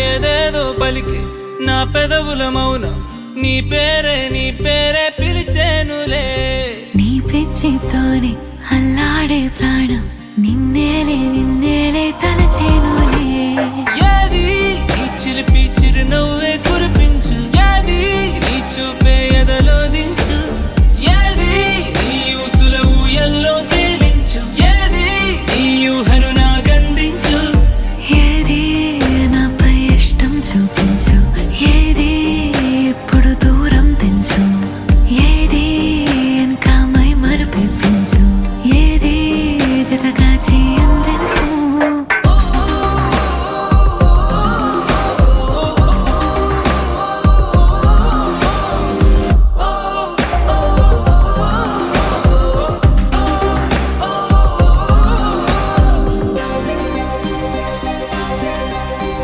ఏదేదో పలికి నా పెదవుల మౌనం నీ పేరే పిలిచేనులే. నీ పిచ్చితోనే అల్లాడే ప్రాణం నిన్నేలే తలచేనులే. ఏది ఈ చిలిపి చిరునవ్వు